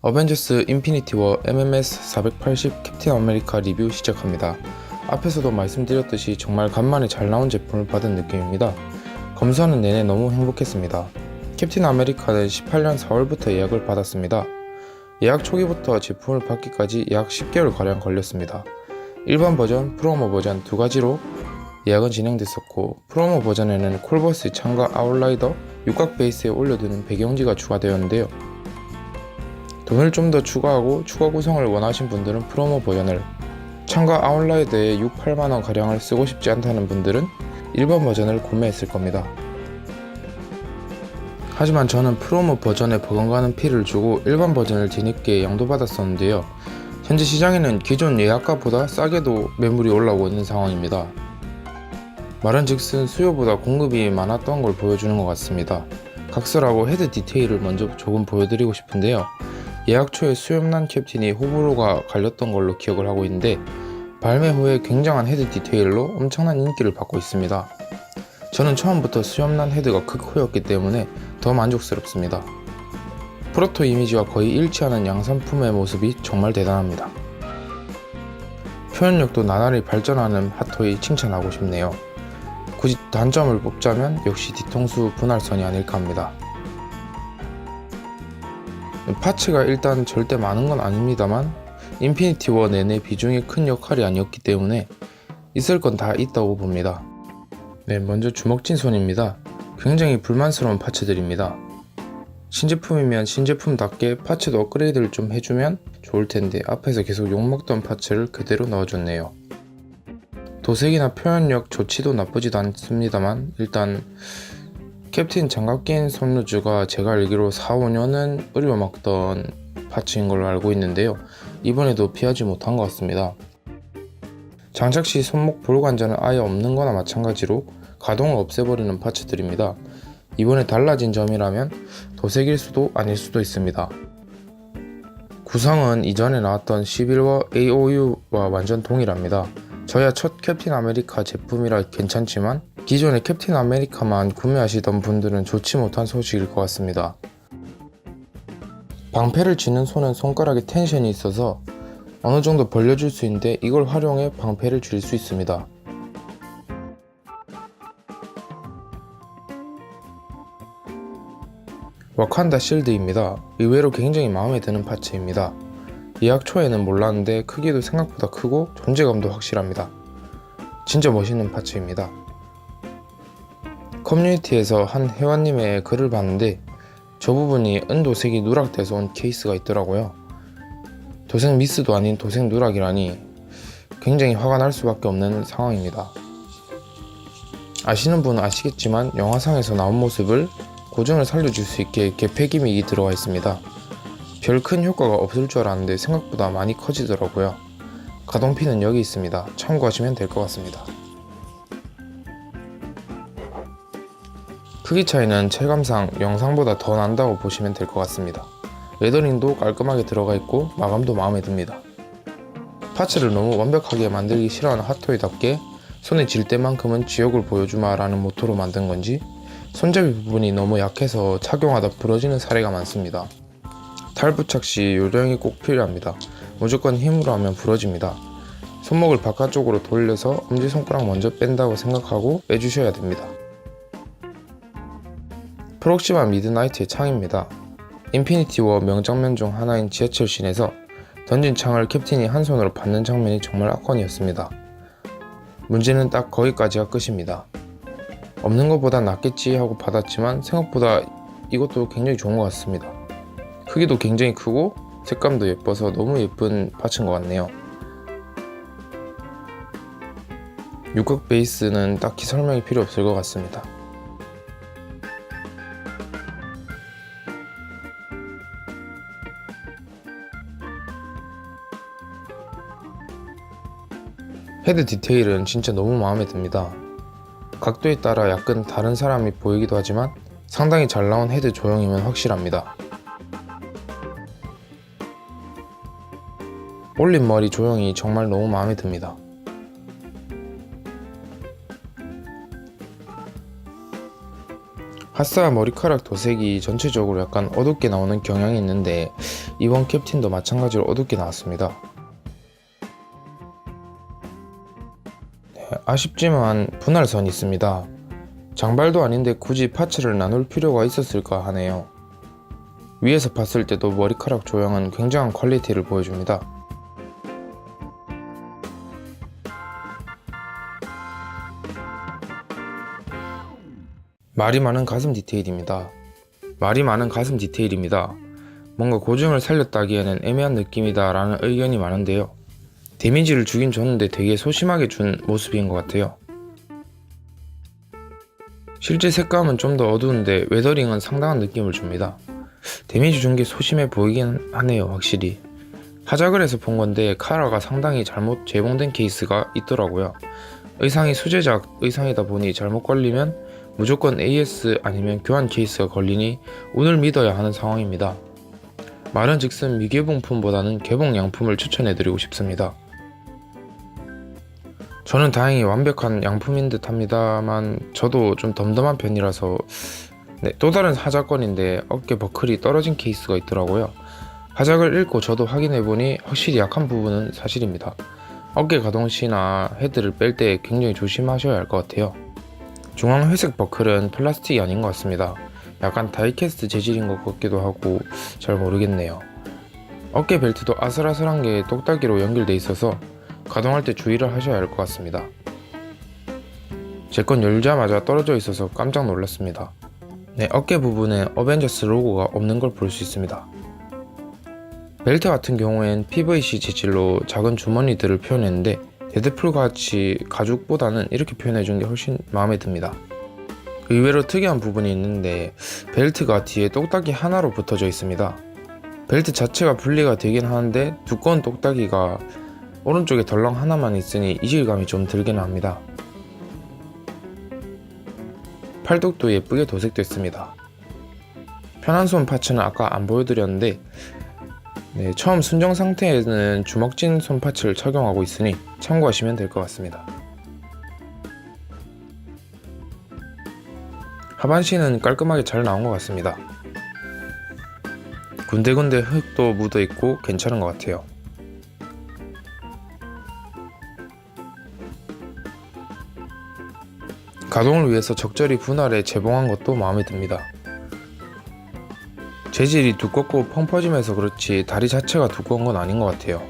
어벤져스 인피니티 워 MMS 480 캡틴 아메리카 리뷰 시작합니다. 앞에서도 말씀드렸듯이 정말 간만에 잘 나온 제품을 받은 느낌입니다. 검수하는 내내 너무 행복했습니다. 캡틴 아메리카는 18년 4월부터 예약을 받았습니다. 예약 초기부터 제품을 받기까지 약 10개월가량 걸렸습니다. 일반 버전, 프로모 버전 두 가지로 예약은 진행됐었고, 프로모 버전에는 콜버스 창과 아웃라이더, 육각 베이스에 올려두는 배경지가 추가되었는데요. 돈을 좀 더 추가하고 추가 구성을 원하신 분들은 프로모 버전을, 창과 아웃라이더에 6, 8만원 가량을 쓰고 싶지 않다는 분들은 일반 버전을 구매했을 겁니다. 하지만 저는 프로모 버전에 버금가는 피를 주고 일반 버전을 뒤늦게 양도받았었는데요. 현재 시장에는 기존 예약가보다 싸게도 매물이 올라오고 있는 상황입니다. 말은즉슨 수요보다 공급이 많았던 걸 보여주는 것 같습니다. 각설하고 헤드 디테일을 먼저 조금 보여드리고 싶은데요. 예약 초에 수염난 캡틴이 호불호가 갈렸던 걸로 기억을 하고 있는데, 발매 후에 굉장한 헤드 디테일로 엄청난 인기를 받고 있습니다. 저는 처음부터 수염난 헤드가 극호였기 때문에 더 만족스럽습니다. 프로토 이미지와 거의 일치하는 양산품의 모습이 정말 대단합니다. 표현력도 나날이 발전하는 핫토이 칭찬하고 싶네요. 굳이 단점을 뽑자면 역시 뒤통수 분할선이 아닐까 합니다. 파츠가 일단 절대 많은 건 아닙니다만 인피니티 워 내내 비중이 큰 역할이 아니었기 때문에 있을 건 다 있다고 봅니다. 먼저 주먹진 손입니다. 굉장히 불만스러운 파츠들입니다. 신제품이면 신제품답게 파츠도 업그레이드를 좀 해주면 좋을 텐데 앞에서 계속 욕먹던 파츠를 그대로 넣어줬네요. 도색이나 표현력 좋지도 나쁘지도 않습니다만, 일단 캡틴 장갑 낀 손루즈가 제가 알기로 4, 5년은 으려먹던 파츠인 걸로 알고 있는데요. 이번에도 피하지 못한 것 같습니다. 장착 시 손목 볼관자는 아예 없는 거나 마찬가지로 가동을 없애버리는 파츠들입니다. 이번에 달라진 점이라면 도색일 수도 아닐 수도 있습니다. 구성은 이전에 나왔던 11워 AOU와 완전 동일합니다. 저야 첫 캡틴 아메리카 제품이라 괜찮지만 기존의 캡틴 아메리카만 구매하시던 분들은 좋지 못한 소식일 것 같습니다. 방패를 쥐는 손은 손가락에 텐션이 있어서 어느 정도 벌려줄 수 있는데 이걸 활용해 방패를 쥘 수 있습니다. 와칸다 실드입니다. 의외로 굉장히 마음에 드는 파츠입니다. 예약 초에는 몰랐는데 크기도 생각보다 크고 존재감도 확실합니다. 진짜 멋있는 파츠입니다. 커뮤니티에서 한 회원님의 글을 봤는데 저 부분이 은도색이 누락돼서 온 케이스가 있더라고요. 도색 미스도 아닌 도색 누락이라니 굉장히 화가 날 수밖에 없는 상황입니다. 아시는 분은 아시겠지만 영화상에서 나온 모습을 고증을 살려줄 수 있게 개폐 기믹이 들어가 있습니다. 별 큰 효과가 없을 줄 알았는데 생각보다 많이 커지더라고요. 가동피는 여기 있습니다. 참고하시면 될 것 같습니다. 크기 차이는 체감상 영상보다 더 난다고 보시면 될 것 같습니다. 레더링도 깔끔하게 들어가 있고 마감도 마음에 듭니다. 파츠를 너무 완벽하게 만들기 싫어하는 핫토이답게 손에 쥘 때만큼은 지옥을 보여주마 라는 모토로 만든 건지 손잡이 부분이 너무 약해서 착용하다 부러지는 사례가 많습니다. 탈부착 시 요령이 꼭 필요합니다. 무조건 힘으로 하면 부러집니다. 손목을 바깥쪽으로 돌려서 엄지손가락 먼저 뺀다고 생각하고 빼주셔야 됩니다. 프록시마 미드나이트의 창입니다. 인피니티 워 명장면 중 하나인 지하철씬에서 던진 창을 캡틴이 한 손으로 받는 장면이 정말 압권이었습니다. 문제는 딱 거기까지가 끝입니다. 없는 것보다 낫겠지 하고 받았지만 생각보다 이것도 굉장히 좋은 것 같습니다. 크기도 굉장히 크고 색감도 예뻐서 너무 예쁜 파츠인 것 같네요. 육각 베이스는 딱히 설명이 필요 없을 것 같습니다. 헤드 디테일은 진짜 너무 마음에 듭니다. 각도에 따라 약간 다른 사람이 보이기도 하지만 상당히 잘 나온 헤드 조형이면 확실합니다. 올린 머리 조형이 정말 너무 마음에 듭니다. 하사 머리카락 도색이 전체적으로 약간 어둡게 나오는 경향이 있는데 이번 캡틴도 마찬가지로 어둡게 나왔습니다. 네, 아쉽지만 분할선이 있습니다. 장발도 아닌데 굳이 파츠를 나눌 필요가 있었을까 하네요. 위에서 봤을 때도 머리카락 조형은 굉장한 퀄리티를 보여줍니다. 말이 많은 가슴 디테일입니다. 뭔가 고증을 살렸다기에는 애매한 느낌이다 라는 의견이 많은데요. 데미지를 주긴 줬는데 되게 소심하게 준 모습인 것 같아요. 실제 색감은 좀 더 어두운데 웨더링은 상당한 느낌을 줍니다. 데미지 준 게 소심해 보이긴 하네요. 확실히 하작을 해서 본 건데 카라가 상당히 잘못 재봉된 케이스가 있더라고요. 의상이 수제작 의상이다 보니 잘못 걸리면 무조건 AS 아니면 교환 케이스가 걸리니 운을 믿어야 하는 상황입니다. 말은즉슨 미개봉품보다는 개봉 양품을 추천해드리고 싶습니다. 저는 다행히 완벽한 양품인 듯 합니다만 저도 좀 덤덤한 편이라서 또 다른 하작건인데 어깨 버클이 떨어진 케이스가 있더라고요. 하작을 읽고 저도 확인해보니 확실히 약한 부분은 사실입니다. 어깨 가동 시나 헤드를 뺄 때 굉장히 조심하셔야 할 것 같아요. 중앙 회색 버클은 플라스틱이 아닌 것 같습니다. 약간 다이캐스트 재질인 것 같기도 하고 잘 모르겠네요. 어깨 벨트도 아슬아슬한 게 똑딱이로 연결돼 있어서 가동할 때 주의를 하셔야 할 것 같습니다. 제 건 열자마자 떨어져 있어서 깜짝 놀랐습니다. 네, 어깨 부분에 어벤져스 로고가 없는 걸 볼 수 있습니다. 벨트 같은 경우엔 PVC 재질로 작은 주머니들을 표현했는데 데드풀 같이 가죽보다는 이렇게 표현해준 게 훨씬 마음에 듭니다. 의외로 특이한 부분이 있는데 벨트가 뒤에 똑딱이 하나로 붙어져 있습니다. 벨트 자체가 분리가 되긴 하는데 두꺼운 똑딱이가 오른쪽에 덜렁 하나만 있으니 이질감이 좀 들긴 합니다. 팔뚝도 예쁘게 도색됐습니다. 편한 손 파츠는 아까 안 보여드렸는데 처음 순정 상태에는 주먹진 손 파츠를 착용하고 있으니 참고하시면 될 것 같습니다. 하반신은 깔끔하게 잘 나온 것 같습니다. 군데군데 흙도 묻어있고 괜찮은 것 같아요. 가동을 위해서 적절히 분할해 재봉한 것도 마음에 듭니다. 재질이 두껍고 펑퍼짐해서 그렇지 다리 자체가 두꺼운 건 아닌 것 같아요.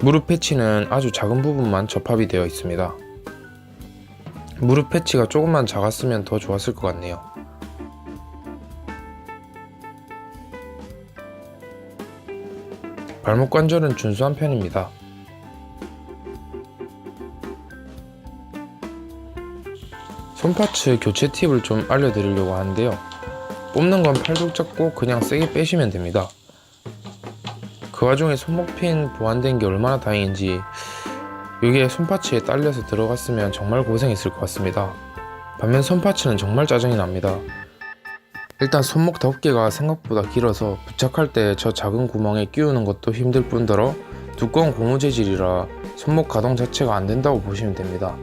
무릎 패치는 아주 작은 부분만 접합이 되어 있습니다. 무릎 패치가 조금만 작았으면 더 좋았을 것 같네요. 발목 관절은 준수한 편입니다. 손파츠 교체 팁을 좀 알려드리려고 하는데요. 뽑는 건 팔뚝 잡고 그냥 세게 빼시면 됩니다. 그 와중에 손목핀 보완된 게 얼마나 다행인지 이게 손파츠에 딸려서 들어갔으면 정말 고생했을 것 같습니다. 반면 손파츠는 정말 짜증이 납니다. 일단 손목 덮개가 생각보다 길어서 부착할 때 저 작은 구멍에 끼우는 것도 힘들 뿐더러 두꺼운 고무 재질이라 손목 가동 자체가 안 된다고 보시면 됩니다.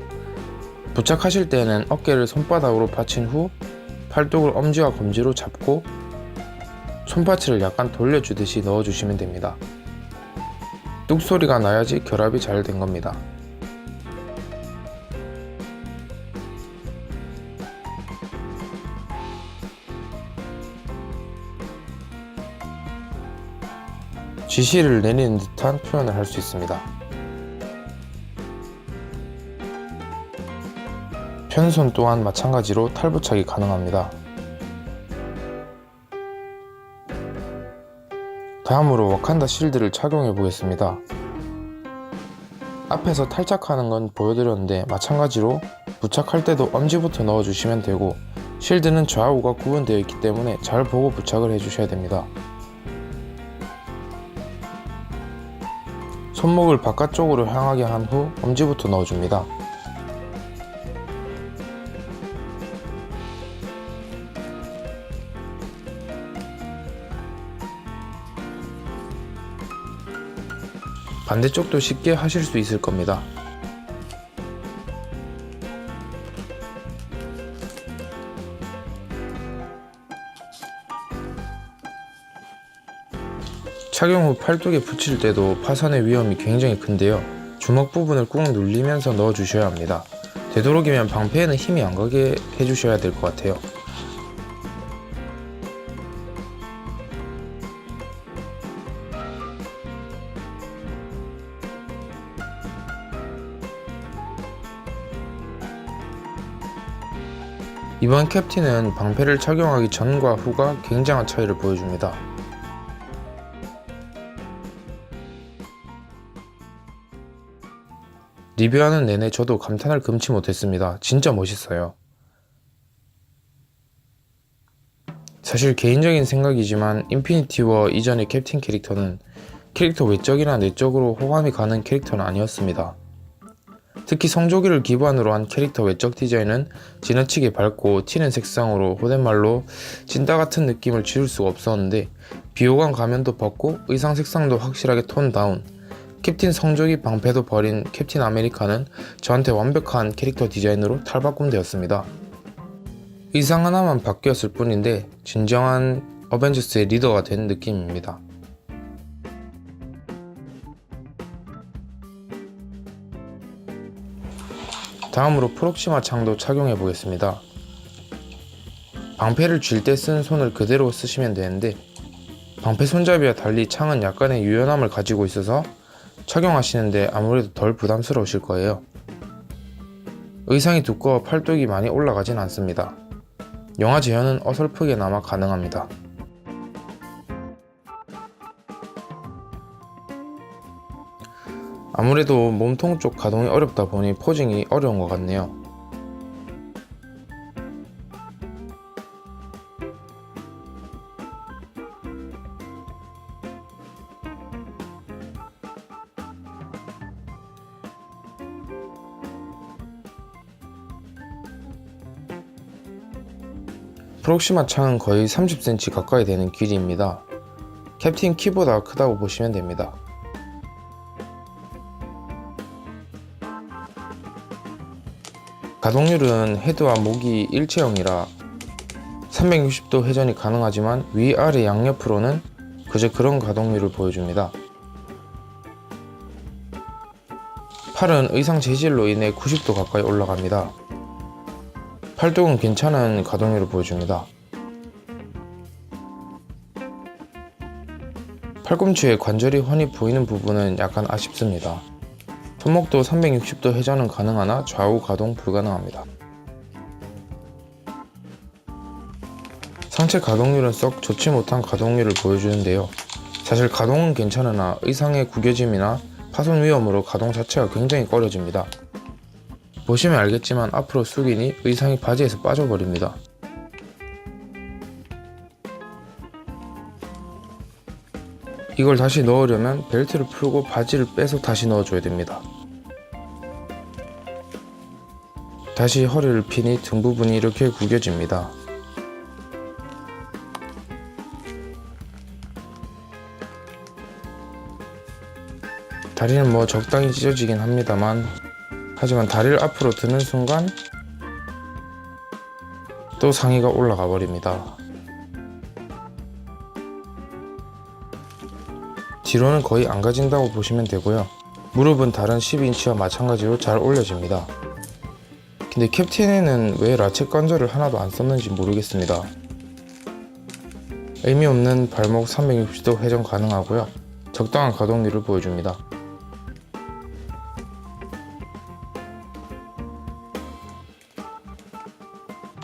부착하실 때는 어깨를 손바닥으로 받친 후 팔뚝을 엄지와 검지로 잡고 손파츠를 약간 돌려주듯이 넣어주시면 됩니다. 뚝 소리가 나야지 결합이 잘 된 겁니다. 지시를 내리는 듯한 표현을 할 수 있습니다. 편손 또한 마찬가지로 탈부착이 가능합니다. 다음으로 와칸다 실드를 착용해 보겠습니다. 앞에서 탈착하는 건 보여드렸는데 마찬가지로 부착할 때도 엄지부터 넣어주시면 되고 실드는 좌우가 구분되어 있기 때문에 잘 보고 부착을 해주셔야 됩니다. 손목을 바깥쪽으로 향하게 한 후 엄지부터 넣어줍니다. 반대쪽도 쉽게 하실 수 있을 겁니다. 착용 후 팔뚝에 붙일 때도 파손의 위험이 굉장히 큰데요. 주먹 부분을 꾹 눌리면서 넣어주셔야 합니다. 되도록이면 방패에는 힘이 안 가게 해주셔야 될 것 같아요. 이번 캡틴은 방패를 착용하기 전과 후가 굉장한 차이를 보여줍니다. 리뷰하는 내내 저도 감탄을 금치 못했습니다. 진짜 멋있어요. 사실 개인적인 생각이지만 인피니티 워 이전의 캡틴 캐릭터는 캐릭터 외적이나 내적으로 호감이 가는 캐릭터는 아니었습니다. 특히 성조기를 기반으로 한 캐릭터 외적 디자인은 지나치게 밝고 튀는 색상으로 혼잣말로 진따 같은 느낌을 지울 수가 없었는데, 비호감 가면도 벗고 의상 색상도 확실하게 톤 다운, 캡틴 성조기 방패도 버린 캡틴 아메리카는 저한테 완벽한 캐릭터 디자인으로 탈바꿈되었습니다. 의상 하나만 바뀌었을 뿐인데 진정한 어벤져스의 리더가 된 느낌입니다. 다음으로 프록시마 창도 착용해 보겠습니다. 방패를 쥘 때 쓴 손을 그대로 쓰시면 되는데, 방패 손잡이와 달리 창은 약간의 유연함을 가지고 있어서 착용하시는데 아무래도 덜 부담스러우실 거예요. 의상이 두꺼워 팔뚝이 많이 올라가진 않습니다. 영화 재현은 어설프게나마 가능합니다. 아무래도 몸통 쪽 가동이 어렵다 보니 포징이 어려운 것 같네요. 프록시마 창은 거의 30cm 가까이 되는 길이입니다. 캡틴 키보다 크다고 보시면 됩니다. 가동률은 헤드와 목이 일체형이라 360도 회전이 가능하지만 위아래 양옆으로는 그저 그런 가동률을 보여줍니다. 팔은 의상 재질로 인해 90도 가까이 올라갑니다. 팔뚝은 괜찮은 가동률을 보여줍니다. 팔꿈치에 관절이 훤히 보이는 부분은 약간 아쉽습니다. 손목도 360도 회전은 가능하나 좌우 가동 불가능합니다. 상체 가동률은 썩 좋지 못한 가동률을 보여주는데요. 사실 가동은 괜찮으나 의상의 구겨짐이나 파손 위험으로 가동 자체가 굉장히 꺼려집니다. 보시면 알겠지만 앞으로 숙이니 의상이 바지에서 빠져버립니다. 이걸 다시 넣으려면 벨트를 풀고 바지를 빼서 다시 넣어줘야 됩니다. 다시 허리를 피니 등 부분이 이렇게 구겨집니다. 다리는 뭐 적당히 찢어지긴 합니다만, 하지만 다리를 앞으로 드는 순간 또 상의가 올라가 버립니다. 뒤로는 거의 안 가진다고 보시면 되고요. 무릎은 다른 12인치와 마찬가지로 잘 올려집니다. 근데 캡틴에는 왜 라쳇 관절을 하나도 안 썼는지 모르겠습니다. 의미 없는 발목 360도 회전 가능하고요. 적당한 가동률을 보여줍니다.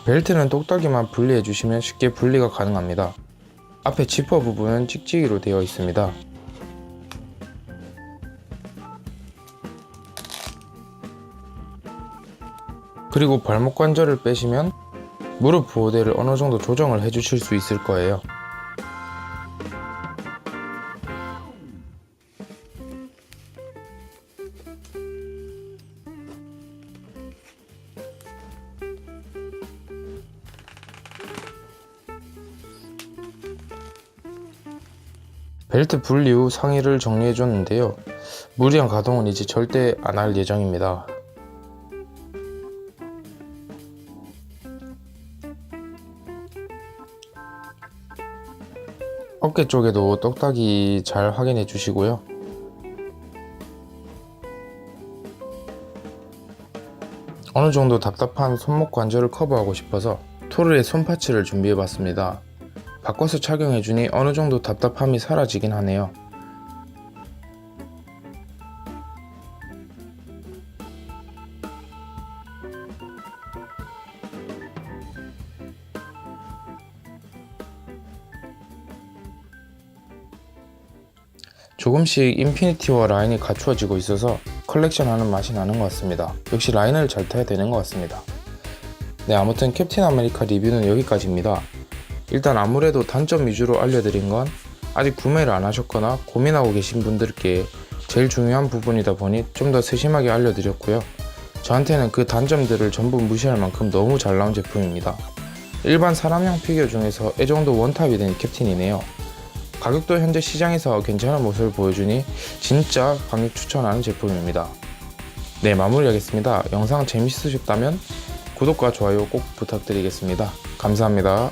벨트는 똑딱이만 분리해주시면 쉽게 분리가 가능합니다. 앞에 지퍼 부분은 찍찍이로 되어 있습니다. 그리고 발목 관절을 빼시면 무릎 보호대를 어느 정도 조정을 해주실 수 있을 거예요. 벨트 분리 후 상의를 정리해 줬는데요. 무리한 가동은 이제 절대 안 할 예정입니다. 어깨 쪽에도 똑딱이 잘 확인해 주시고요. 어느 정도 답답한 손목 관절을 커버하고 싶어서 토르의 손파츠를 준비해 봤습니다. 바꿔서 착용해 주니 어느 정도 답답함이 사라지긴 하네요. 조금씩 인피니티와 라인이 갖추어지고 있어서 컬렉션하는 맛이 나는 것 같습니다. 역시 라인을 잘 타야 되는 것 같습니다. 네, 아무튼 캡틴 아메리카 리뷰는 여기까지입니다. 일단 아무래도 단점 위주로 알려드린 건 아직 구매를 안 하셨거나 고민하고 계신 분들께 제일 중요한 부분이다 보니 좀 더 세심하게 알려드렸고요. 저한테는 그 단점들을 전부 무시할 만큼 너무 잘 나온 제품입니다. 일반 사람용 피규어 중에서 애정도 원탑이 된 캡틴이네요. 가격도 현재 시장에서 괜찮은 모습을 보여주니 진짜 강력 추천하는 제품입니다. 네, 마무리하겠습니다. 영상 재밌으셨다면 구독과 좋아요 꼭 부탁드리겠습니다. 감사합니다.